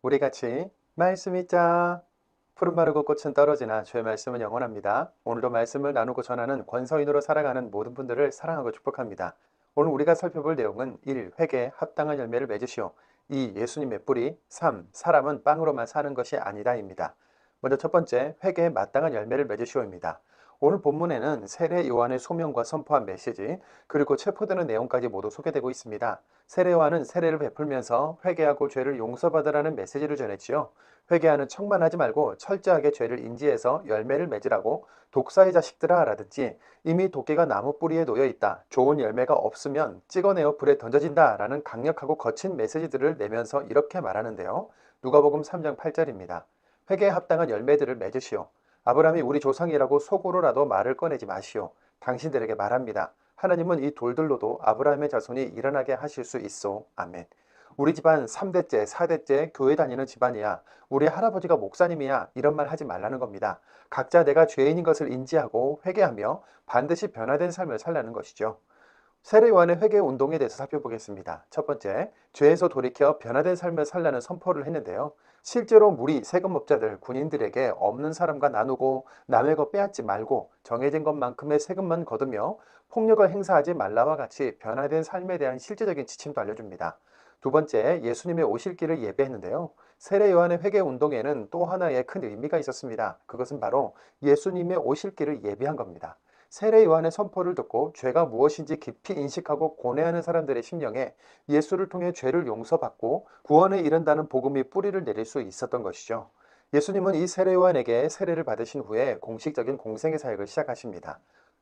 우리 같이 말씀 읽자. 푸른 마르고 꽃은 떨어지나 주의 말씀은 영원합니다. 오늘도 말씀을 나누고 전하는 권서인으로 살아가는 모든 분들을 사랑하고 축복합니다. 오늘 우리가 살펴볼 내용은 1. 회개에 합당한 열매를 맺으시오. 2. 예수님의 뿌리. 3. 사람은 빵으로만 사는 것이 아니다입니다. 먼저 첫 번째, 회개에 마땅한 열매를 맺으시오입니다. 오늘 본문에는 세례 요한의 소명과 선포한 메시지, 그리고 체포되는 내용까지 모두 소개되고 있습니다. 세례 요한은 세례를 베풀면서 회개하고 죄를 용서받으라는 메시지를 전했지요. 회개하는 척만 하지 말고 철저하게 죄를 인지해서 열매를 맺으라고 독사의 자식들아 라든지 이미 도끼가 나무 뿌리에 놓여 있다. 좋은 열매가 없으면 찍어내어 불에 던져진다 라는 강력하고 거친 메시지들을 내면서 이렇게 말하는데요. 누가복음 3장 8절입니다. 회개에 합당한 열매들을 맺으시오. 아브라함이 우리 조상이라고 속으로라도 말을 꺼내지 마시오. 당신들에게 말합니다. 하나님은 이 돌들로도 아브라함의 자손이 일어나게 하실 수 있어. 아멘. 우리 집안 3대째, 4대째 교회 다니는 집안이야. 우리 할아버지가 목사님이야. 이런 말 하지 말라는 겁니다. 각자 내가 죄인인 것을 인지하고 회개하며 반드시 변화된 삶을 살라는 것이죠. 세례 요한의 회개 운동에 대해서 살펴보겠습니다. 첫 번째, 죄에서 돌이켜 변화된 삶을 살라는 선포를 했는데요. 실제로 무리, 세금업자들, 군인들에게 없는 사람과 나누고 남의 것 빼앗지 말고 정해진 것만큼의 세금만 거두며 폭력을 행사하지 말라와 같이 변화된 삶에 대한 실제적인 지침도 알려줍니다. 두 번째, 예수님의 오실 길을 예배했는데요. 세례 요한의 회개 운동에는 또 하나의 큰 의미가 있었습니다. 그것은 바로 예수님의 오실 길을 예비한 겁니다. 세례 요한의 선포를 듣고 죄가 무엇인지 깊이 인식하고 고뇌하는 사람들의 심령에 예수를 통해 죄를 용서받고 구원에 이른다는 복음이 뿌리를 내릴 수 있었던 것이죠. 예수님은 이 세례 요한에게 세례를 받으신 후에 공식적인 공생의 사역을 시작하십니다.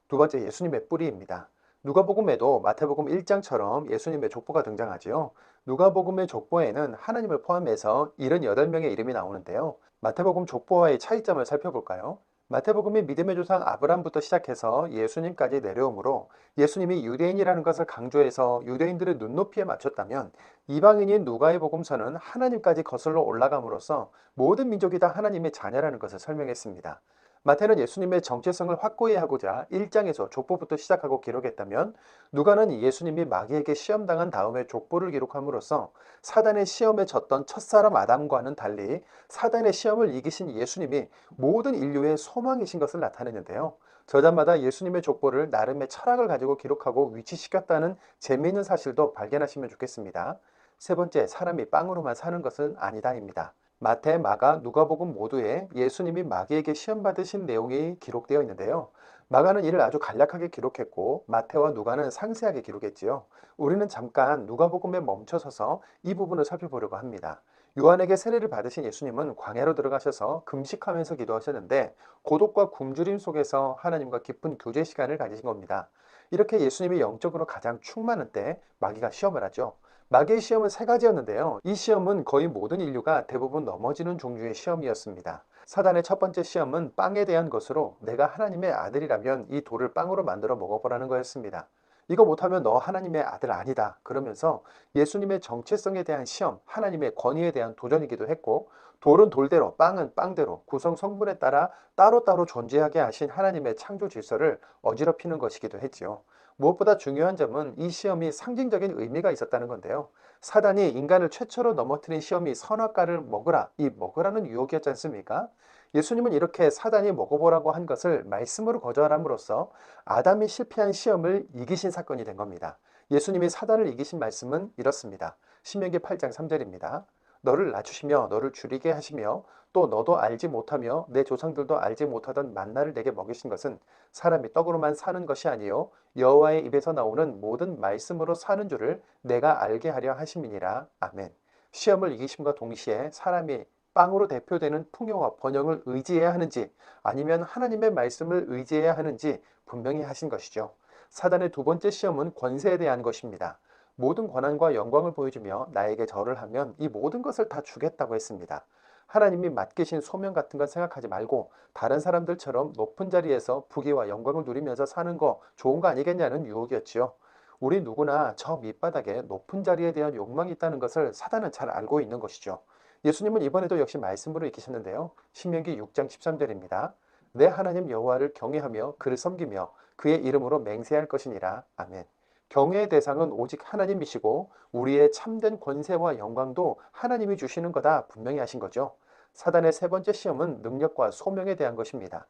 두 번째, 예수님의 뿌리입니다. 누가복음에도 마태복음 1장처럼 예수님의 족보가 등장하지요. 누가복음의 족보에는 하나님을 포함해서 78명의 이름이 나오는데요. 마태복음 족보와의 차이점을 살펴볼까요? 마태복음이 믿음의 조상 아브람부터 시작해서 예수님까지 내려오므로 예수님이 유대인이라는 것을 강조해서 유대인들의 눈높이에 맞췄다면, 이방인인 누가의 복음서는 하나님까지 거슬러 올라감으로써 모든 민족이 다 하나님의 자녀라는 것을 설명했습니다. 마태는 예수님의 정체성을 확고히 하고자 1장에서 족보부터 시작하고 기록했다면, 누가는 예수님이 마귀에게 시험당한 다음에 족보를 기록함으로써 사단의 시험에 졌던 첫사람 아담과는 달리 사단의 시험을 이기신 예수님이 모든 인류의 소망이신 것을 나타내는데요. 저자마다 예수님의 족보를 나름의 철학을 가지고 기록하고 위치시켰다는 재미있는 사실도 발견하시면 좋겠습니다. 세 번째, 사람이 빵으로만 사는 것은 아니다입니다. 마태, 마가, 누가복음 모두에 예수님이 마귀에게 시험 받으신 내용이 기록되어 있는데요. 마가는 이를 아주 간략하게 기록했고 마태와 누가는 상세하게 기록했지요. 우리는 잠깐 누가복음에 멈춰서서 이 부분을 살펴보려고 합니다. 요한에게 세례를 받으신 예수님은 광야로 들어가셔서 금식하면서 기도하셨는데 고독과 굶주림 속에서 하나님과 깊은 교제 시간을 가지신 겁니다. 이렇게 예수님이 영적으로 가장 충만한 때 마귀가 시험을 하죠. 마귀의 시험은 세 가지였는데요. 이 시험은 거의 모든 인류가 대부분 넘어지는 종류의 시험이었습니다. 사단의 첫 번째 시험은 빵에 대한 것으로 내가 하나님의 아들이라면 이 돌을 빵으로 만들어 먹어보라는 거였습니다. 이거 못하면 너 하나님의 아들 아니다. 그러면서 예수님의 정체성에 대한 시험, 하나님의 권위에 대한 도전이기도 했고, 돌은 돌대로, 빵은 빵대로 구성 성분에 따라 따로따로 존재하게 하신 하나님의 창조 질서를 어지럽히는 것이기도 했지요. 무엇보다 중요한 점은 이 시험이 상징적인 의미가 있었다는 건데요. 사단이 인간을 최초로 넘어뜨린 시험이 선악과를 먹으라, 이 먹으라는 유혹이었지 않습니까? 예수님은 이렇게 사단이 먹어보라고 한 것을 말씀으로 거절함으로써 아담이 실패한 시험을 이기신 사건이 된 겁니다. 예수님이 사단을 이기신 말씀은 이렇습니다. 신명기 8장 3절입니다. 너를 낮추시며 너를 줄이게 하시며 또 너도 알지 못하며 내 조상들도 알지 못하던 만나를 내게 먹이신 것은 사람이 떡으로만 사는 것이 아니요 여호와의 입에서 나오는 모든 말씀으로 사는 줄을 내가 알게 하려 하심이니라. 아멘. 시험을 이기심과 동시에 사람이 빵으로 대표되는 풍요와 번영을 의지해야 하는지 아니면 하나님의 말씀을 의지해야 하는지 분명히 하신 것이죠. 사단의 두 번째 시험은 권세에 대한 것입니다. 모든 권한과 영광을 보여주며 나에게 절을 하면 이 모든 것을 다 주겠다고 했습니다. 하나님이 맡기신 소명 같은 건 생각하지 말고 다른 사람들처럼 높은 자리에서 부귀와 영광을 누리면서 사는 거 좋은 거 아니겠냐는 유혹이었지요. 우리 누구나 저 밑바닥에 높은 자리에 대한 욕망이 있다는 것을 사단은 잘 알고 있는 것이죠. 예수님은 이번에도 역시 말씀으로 익히셨는데요. 신명기 6장 13절입니다. 내 하나님 여호와를 경외하며 그를 섬기며 그의 이름으로 맹세할 것이니라. 아멘. 경외의 대상은 오직 하나님이시고 우리의 참된 권세와 영광도 하나님이 주시는 거다 분명히 하신 거죠. 사단의 세 번째 시험은 능력과 소명에 대한 것입니다.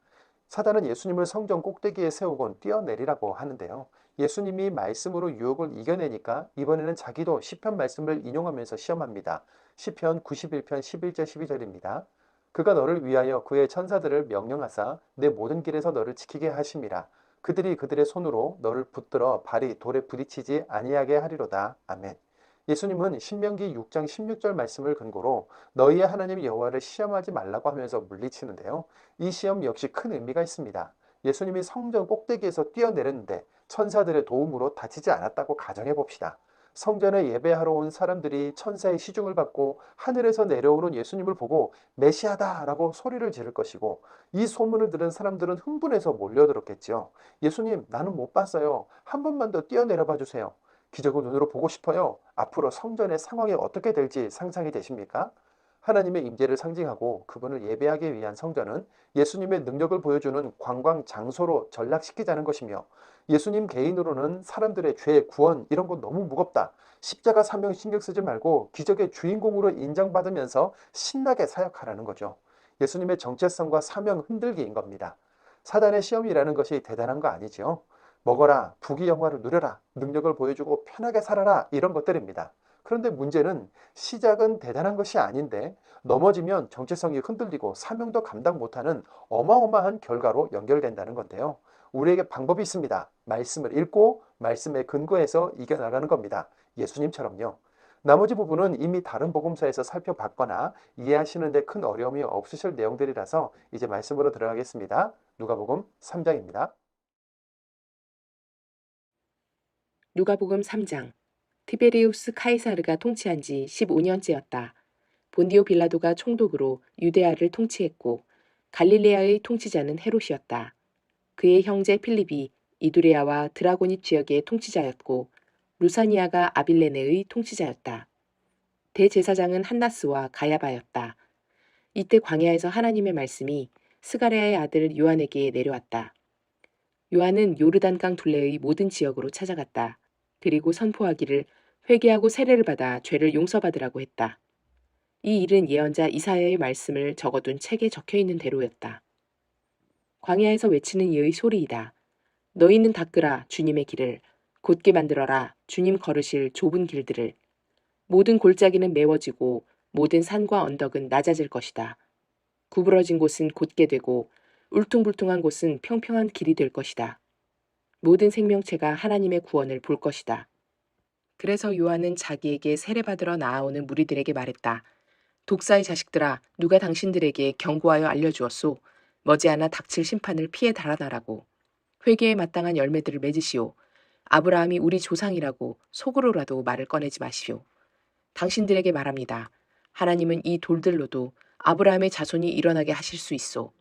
사단은 예수님을 성전 꼭대기에 세우곤 뛰어내리라고 하는데요. 예수님이 말씀으로 유혹을 이겨내니까 이번에는 자기도 시편 말씀을 인용하면서 시험합니다. 시편 91편 11절 12절입니다. 그가 너를 위하여 그의 천사들을 명령하사 내 모든 길에서 너를 지키게 하심이라. 그들이 그들의 손으로 너를 붙들어 발이 돌에 부딪히지 아니하게 하리로다. 아멘. 예수님은 신명기 6장 16절 말씀을 근거로 너희의 하나님 여호와를 시험하지 말라고 하면서 물리치는데요. 이 시험 역시 큰 의미가 있습니다. 예수님이 성전 꼭대기에서 뛰어내렸는데 천사들의 도움으로 다치지 않았다고 가정해 봅시다. 성전에 예배하러 온 사람들이 천사의 시중을 받고 하늘에서 내려오는 예수님을 보고 메시아다라고 소리를 지를 것이고 이 소문을 들은 사람들은 흥분해서 몰려들었겠지요. 예수님, 나는 못 봤어요. 한 번만 더 뛰어내려 봐 주세요. 기적을 눈으로 보고 싶어요. 앞으로 성전의 상황이 어떻게 될지 상상이 되십니까? 하나님의 임재를 상징하고 그분을 예배하기 위한 성전은 예수님의 능력을 보여주는 관광 장소로 전락시키자는 것이며 예수님 개인으로는 사람들의 죄, 구원 이런 거 너무 무겁다. 십자가 사명 신경 쓰지 말고 기적의 주인공으로 인정받으면서 신나게 사역하라는 거죠. 예수님의 정체성과 사명 흔들기인 겁니다. 사단의 시험이라는 것이 대단한 거 아니지요. 먹어라, 부귀 영화를 누려라, 능력을 보여주고 편하게 살아라 이런 것들입니다. 그런데 문제는 시작은 대단한 것이 아닌데 넘어지면 정체성이 흔들리고 사명도 감당 못하는 어마어마한 결과로 연결된다는 건데요. 우리에게 방법이 있습니다. 말씀을 읽고 말씀에 근거해서 이겨나가는 겁니다. 예수님처럼요. 나머지 부분은 이미 다른 복음서에서 살펴봤거나 이해하시는 데 큰 어려움이 없으실 내용들이라서 이제 말씀으로 들어가겠습니다. 누가복음 3장입니다. 누가복음 3장. 티베리우스 카이사르가 통치한 지 15년째였다. 본디오 빌라도가 총독으로 유데아를 통치했고 갈릴레아의 통치자는 헤롯이었다. 그의 형제 필립이 이두레아와 드라고니 지역의 통치자였고 루사니아가 아빌레네의 통치자였다. 대제사장은 한나스와 가야바였다. 이때 광야에서 하나님의 말씀이 스가랴의 아들 요한에게 내려왔다. 요한은 요르단강 둘레의 모든 지역으로 찾아갔다. 그리고 선포하기를 회개하고 세례를 받아 죄를 용서받으라고 했다. 이 일은 예언자 이사야의 말씀을 적어둔 책에 적혀있는 대로였다. 광야에서 외치는 이의 소리이다. 너희는 닦으라 주님의 길을, 곧게 만들어라 주님 걸으실 좁은 길들을. 모든 골짜기는 메워지고 모든 산과 언덕은 낮아질 것이다. 구부러진 곳은 곧게 되고 울퉁불퉁한 곳은 평평한 길이 될 것이다. 모든 생명체가 하나님의 구원을 볼 것이다. 그래서 요한은 자기에게 세례받으러 나아오는 무리들에게 말했다. 독사의 자식들아, 누가 당신들에게 경고하여 알려주었소. 머지않아 닥칠 심판을 피해 달아나라고. 회개에 마땅한 열매들을 맺으시오. 아브라함이 우리 조상이라고 속으로라도 말을 꺼내지 마시오. 당신들에게 말합니다. 하나님은 이 돌들로도 아브라함의 자손이 일어나게 하실 수 있소.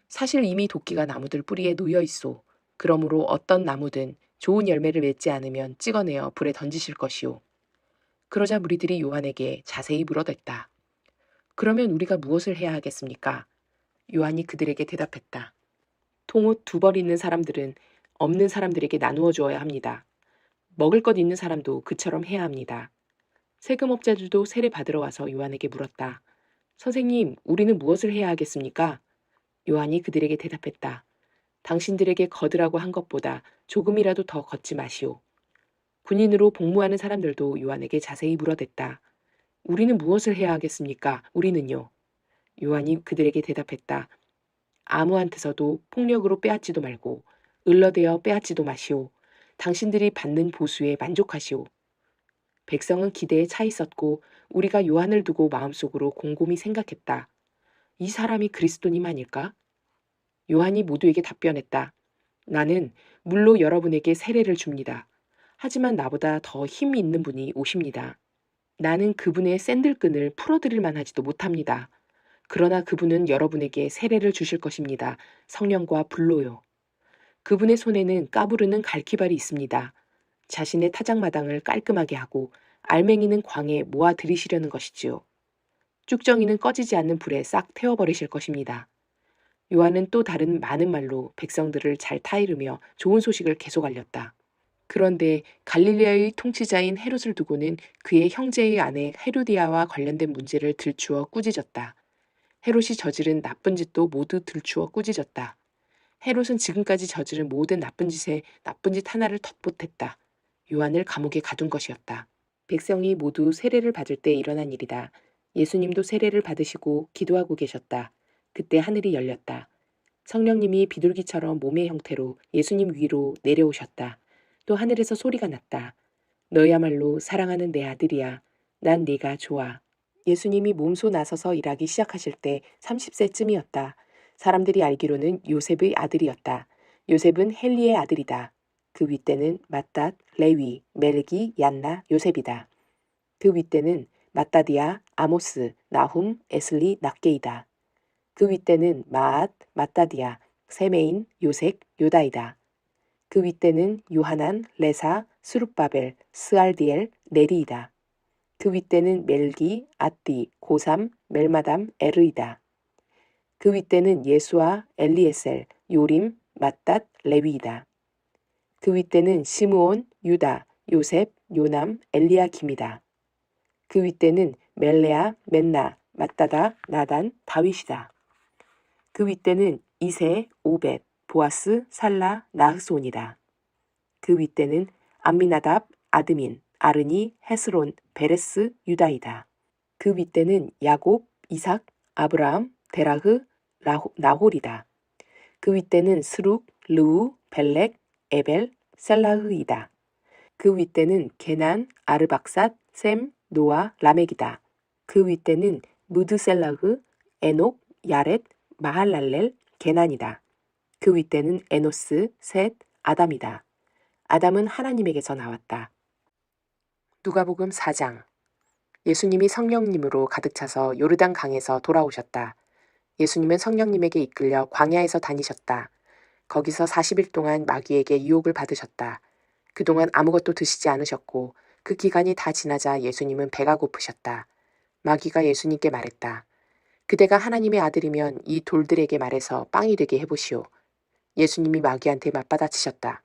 사실 이미 도끼가 나무들 뿌리에 놓여 있소. 그러므로 어떤 나무든 좋은 열매를 맺지 않으면 찍어내어 불에 던지실 것이오. 그러자 무리들이 요한에게 자세히 물어댔다. 그러면 우리가 무엇을 해야 하겠습니까? 요한이 그들에게 대답했다. 통옷 2벌 있는 사람들은 없는 사람들에게 나누어 주어야 합니다. 먹을 것 있는 사람도 그처럼 해야 합니다. 세금업자들도 세례 받으러 와서 요한에게 물었다. 선생님, 우리는 무엇을 해야 하겠습니까? 요한이 그들에게 대답했다. 당신들에게 거두라고 한 것보다 조금이라도 더 걷지 마시오. 군인으로 복무하는 사람들도 요한에게 자세히 물어댔다. 우리는 무엇을 해야 하겠습니까? 우리는요. 요한이 그들에게 대답했다. 아무한테서도 폭력으로 빼앗지도 말고 을러대어 빼앗지도 마시오. 당신들이 받는 보수에 만족하시오. 백성은 기대에 차 있었고 우리가 요한을 두고 마음속으로 곰곰이 생각했다. 이 사람이 그리스도님 아닐까? 요한이 모두에게 답변했다. 나는 물로 여러분에게 세례를 줍니다. 하지만 나보다 더 힘이 있는 분이 오십니다. 나는 그분의 샌들끈을 풀어드릴 만하지도 못합니다. 그러나 그분은 여러분에게 세례를 주실 것입니다. 성령과 불로요. 그분의 손에는 까부르는 갈퀴발이 있습니다. 자신의 타작마당을 깔끔하게 하고 알맹이는 광에 모아 들이시려는 것이지요. 쭉정이는 꺼지지 않는 불에 싹 태워버리실 것입니다. 요한은 또 다른 많은 말로 백성들을 잘 타이르며 좋은 소식을 계속 알렸다. 그런데 갈릴리아의 통치자인 헤롯을 두고는 그의 형제의 아내 헤로디아와 관련된 문제를 들추어 꾸짖었다. 헤롯이 저지른 나쁜 짓도 모두 들추어 꾸짖었다. 헤롯은 지금까지 저지른 모든 나쁜 짓에 나쁜 짓 하나를 덧보탰다. 요한을 감옥에 가둔 것이었다. 백성이 모두 세례를 받을 때 일어난 일이다. 예수님도 세례를 받으시고 기도하고 계셨다. 그때 하늘이 열렸다. 성령님이 비둘기처럼 몸의 형태로 예수님 위로 내려오셨다. 또 하늘에서 소리가 났다. 너야말로 사랑하는 내 아들이야. 난 네가 좋아. 예수님이 몸소 나서서 일하기 시작하실 때 30세쯤이었다. 사람들이 알기로는 요셉의 아들이었다. 요셉은 헬리의 아들이다. 그 윗대는 맏닷, 레위, 멜기, 얀나, 요셉이다. 그 윗대는 맏다디아, 아모스, 나훔, 에슬리, 낫게이다. 그 윗대는 마앗, 맏다디아, 세메인, 요색, 요다이다. 그 윗대는 요하난, 레사, 스룹바벨, 스알디엘, 네리이다. 그 윗대는 멜기, 아띠, 고삼, 멜마담, 에르이다. 그 윗대는 예수아, 엘리에셀, 요림, 맏닷, 레위이다. 그 윗대는 시므온, 유다, 요셉, 요남, 엘리야김이다. 그 윗대는 멜레아, 맨나, 맏다다, 나단, 다윗이다. 그 윗대는 이세, 오벳, 보아스, 살라, 나흐손이다. 그 윗대는 암미나답, 아드민, 아르니, 헤스론, 베레스, 유다이다. 그 윗대는 야곱, 이삭, 아브라함, 데라흐, 나홀이다. 그 윗대는 스룩, 르우, 벨렉, 에벨, 셀라흐이다. 그 윗대는 게난, 아르박삿, 셈, 노아, 라멕이다. 그 윗대는 무드셀라흐, 에녹, 야렛, 마할랄렐, 게난이다. 그 윗대는 에노스, 셋, 아담이다. 아담은 하나님에게서 나왔다. 누가복음 4장. 예수님이 성령님으로 가득 차서 요르단 강에서 돌아오셨다. 예수님은 성령님에게 이끌려 광야에서 다니셨다. 거기서 40일 동안 마귀에게 유혹을 받으셨다. 그동안 아무것도 드시지 않으셨고 그 기간이 다 지나자 예수님은 배가 고프셨다. 마귀가 예수님께 말했다. 그대가 하나님의 아들이면 이 돌들에게 말해서 빵이 되게 해보시오. 예수님이 마귀한테 맞받아치셨다.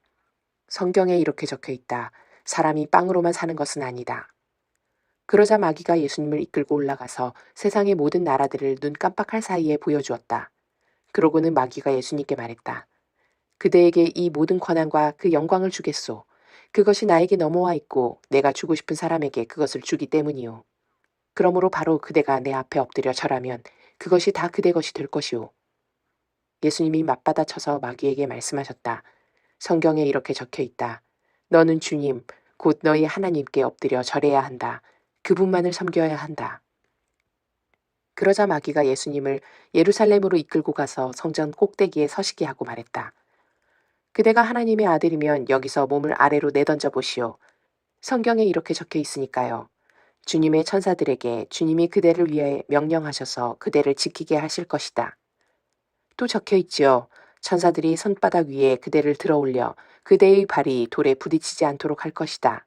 성경에 이렇게 적혀 있다. 사람이 빵으로만 사는 것은 아니다. 그러자 마귀가 예수님을 이끌고 올라가서 세상의 모든 나라들을 눈 깜빡할 사이에 보여주었다. 그러고는 마귀가 예수님께 말했다. 그대에게 이 모든 권한과 그 영광을 주겠소. 그것이 나에게 넘어와 있고 내가 주고 싶은 사람에게 그것을 주기 때문이오. 그러므로 바로 그대가 내 앞에 엎드려 절하면 그것이 다 그대 것이 될 것이오. 예수님이 맞받아쳐서 마귀에게 말씀하셨다. 성경에 이렇게 적혀 있다. 너는 주님, 곧 너희 하나님께 엎드려 절해야 한다. 그분만을 섬겨야 한다. 그러자 마귀가 예수님을 예루살렘으로 이끌고 가서 성전 꼭대기에 서시게 하고 말했다. 그대가 하나님의 아들이면 여기서 몸을 아래로 내던져 보시오. 성경에 이렇게 적혀 있으니까요. 주님의 천사들에게 주님이 그대를 위해 명령하셔서 그대를 지키게 하실 것이다. 또 적혀 있지요. 천사들이 손바닥 위에 그대를 들어올려 그대의 발이 돌에 부딪히지 않도록 할 것이다.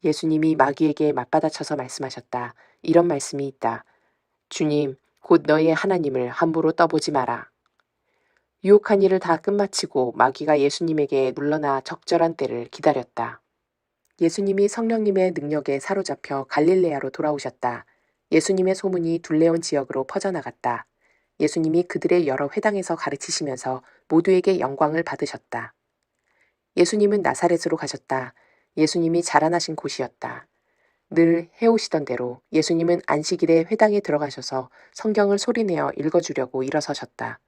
예수님이 마귀에게 맞받아쳐서 말씀하셨다. 이런 말씀이 있다. 주님, 곧 너희의 하나님을 함부로 떠보지 마라. 유혹한 일을 다 끝마치고 마귀가 예수님에게 물러나 적절한 때를 기다렸다. 예수님이 성령님의 능력에 사로잡혀 갈릴레아로 돌아오셨다. 예수님의 소문이 둘레온 지역으로 퍼져나갔다. 예수님이 그들의 여러 회당에서 가르치시면서 모두에게 영광을 받으셨다. 예수님은 나사렛으로 가셨다. 예수님이 자라나신 곳이었다. 늘 해오시던 대로 예수님은 안식일에 회당에 들어가셔서 성경을 소리내어 읽어주려고 일어서셨다.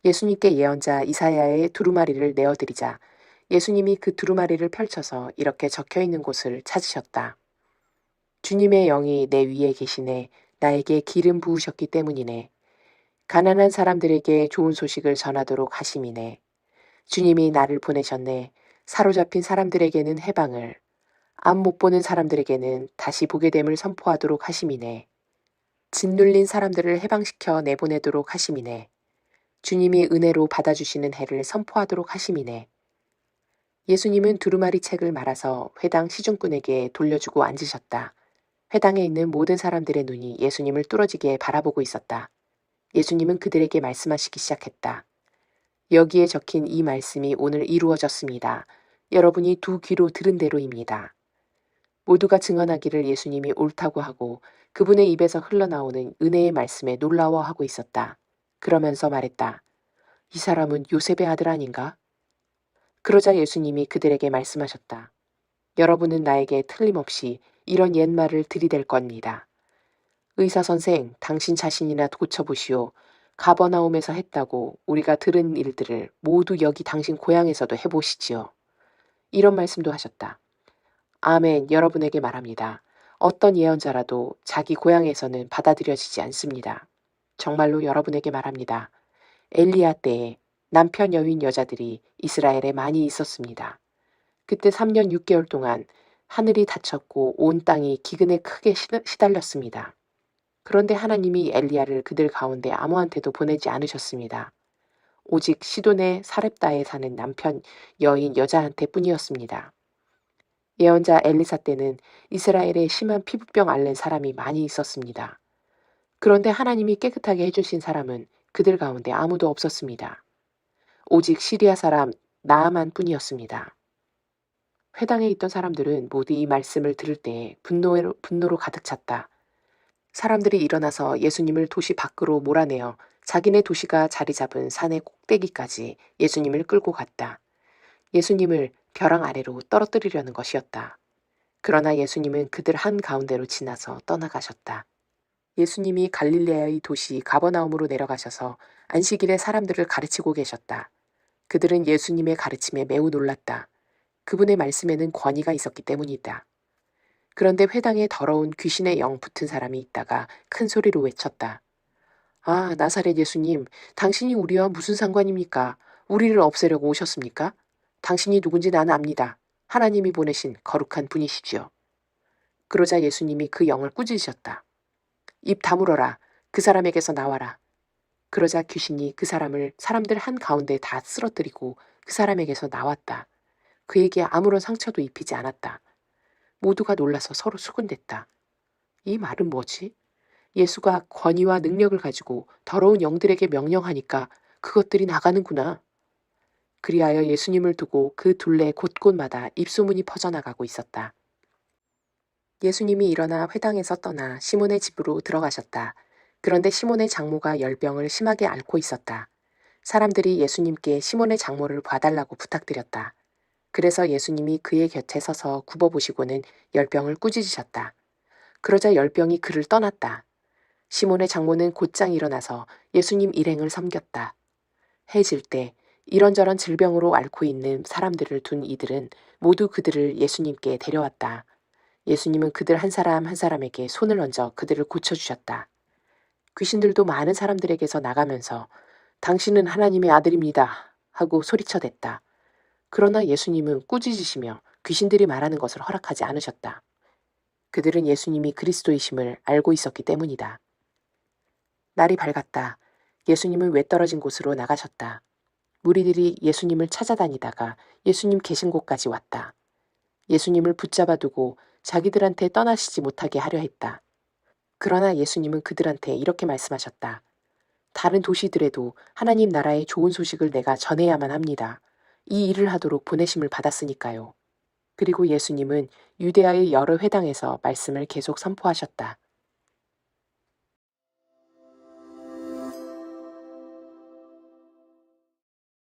예수님께 예언자 이사야의 두루마리를 내어드리자 예수님이 그 두루마리를 펼쳐서 이렇게 적혀있는 곳을 찾으셨다. 주님의 영이 내 위에 계시네. 나에게 기름 부으셨기 때문이네. 가난한 사람들에게 좋은 소식을 전하도록 하심이네. 주님이 나를 보내셨네. 사로잡힌 사람들에게는 해방을, 앞 못 보는 사람들에게는 다시 보게 됨을 선포하도록 하심이네. 짓눌린 사람들을 해방시켜 내보내도록 하심이네. 주님이 은혜로 받아주시는 해를 선포하도록 하심이네. 예수님은 두루마리 책을 말아서 회당 시중꾼에게 돌려주고 앉으셨다. 회당에 있는 모든 사람들의 눈이 예수님을 뚫어지게 바라보고 있었다. 예수님은 그들에게 말씀하시기 시작했다. 여기에 적힌 이 말씀이 오늘 이루어졌습니다. 여러분이 두 귀로 들은 대로입니다. 모두가 증언하기를 예수님이 옳다고 하고 그분의 입에서 흘러나오는 은혜의 말씀에 놀라워하고 있었다. 그러면서 말했다. 이 사람은 요셉의 아들 아닌가? 그러자 예수님이 그들에게 말씀하셨다. 여러분은 나에게 틀림없이 이런 옛말을 들이댈 겁니다. 의사 선생, 당신 자신이나 고쳐보시오. 가버나움에서 했다고 우리가 들은 일들을 모두 여기 당신 고향에서도 해보시지요. 이런 말씀도 하셨다. 아멘, 여러분에게 말합니다. 어떤 예언자라도 자기 고향에서는 받아들여지지 않습니다. 정말로 여러분에게 말합니다. 엘리야 때에 남편 여인 여자들이 이스라엘에 많이 있었습니다. 그때 3년 6개월 동안 하늘이 닫혔고 온 땅이 기근에 크게 시달렸습니다. 그런데 하나님이 엘리야를 그들 가운데 아무한테도 보내지 않으셨습니다. 오직 시돈의 사렙다에 사는 남편 여인 여자한테 뿐이었습니다. 예언자 엘리사 때는 이스라엘에 심한 피부병 앓는 사람이 많이 있었습니다. 그런데 하나님이 깨끗하게 해주신 사람은 그들 가운데 아무도 없었습니다. 오직 시리아 사람 나아만 뿐이었습니다. 회당에 있던 사람들은 모두 이 말씀을 들을 때 분노로 가득 찼다. 사람들이 일어나서 예수님을 도시 밖으로 몰아내어 자기네 도시가 자리 잡은 산의 꼭대기까지 예수님을 끌고 갔다. 예수님을 벼랑 아래로 떨어뜨리려는 것이었다. 그러나 예수님은 그들 한가운데로 지나서 떠나가셨다. 예수님이 갈릴레아의 도시 가버나움으로 내려가셔서 안식일에 사람들을 가르치고 계셨다. 그들은 예수님의 가르침에 매우 놀랐다. 그분의 말씀에는 권위가 있었기 때문이다. 그런데 회당에 더러운 귀신의 영 붙은 사람이 있다가 큰 소리로 외쳤다. 아, 나사렛 예수님, 당신이 우리와 무슨 상관입니까? 우리를 없애려고 오셨습니까? 당신이 누군지 나는 압니다. 하나님이 보내신 거룩한 분이시지요. 그러자 예수님이 그 영을 꾸짖으셨다. 입 다물어라. 그 사람에게서 나와라. 그러자 귀신이 그 사람을 사람들 한가운데 다 쓰러뜨리고 그 사람에게서 나왔다. 그에게 아무런 상처도 입히지 않았다. 모두가 놀라서 서로 수군댔다. 이 말은 뭐지? 예수가 권위와 능력을 가지고 더러운 영들에게 명령하니까 그것들이 나가는구나. 그리하여 예수님을 두고 그 둘레 곳곳마다 입소문이 퍼져나가고 있었다. 예수님이 일어나 회당에서 떠나 시몬의 집으로 들어가셨다. 그런데 시몬의 장모가 열병을 심하게 앓고 있었다. 사람들이 예수님께 시몬의 장모를 봐달라고 부탁드렸다. 그래서 예수님이 그의 곁에 서서 굽어보시고는 열병을 꾸짖으셨다. 그러자 열병이 그를 떠났다. 시몬의 장모는 곧장 일어나서 예수님 일행을 섬겼다. 해질 때 이런저런 질병으로 앓고 있는 사람들을 둔 이들은 모두 그들을 예수님께 데려왔다. 예수님은 그들 한 사람 한 사람에게 손을 얹어 그들을 고쳐주셨다. 귀신들도 많은 사람들에게서 나가면서 당신은 하나님의 아들입니다 하고 소리쳐댔다. 그러나 예수님은 꾸짖으시며 귀신들이 말하는 것을 허락하지 않으셨다. 그들은 예수님이 그리스도이심을 알고 있었기 때문이다. 날이 밝았다. 예수님은 외떨어진 곳으로 나가셨다. 무리들이 예수님을 찾아다니다가 예수님 계신 곳까지 왔다. 예수님을 붙잡아 두고 자기들한테 떠나시지 못하게 하려 했다. 그러나 예수님은 그들한테 이렇게 말씀하셨다. 다른 도시들에도 하나님 나라의 좋은 소식을 내가 전해야만 합니다. 이 일을 하도록 보내심을 받았으니까요. 그리고 예수님은 유대아의 여러 회당에서 말씀을 계속 선포하셨다.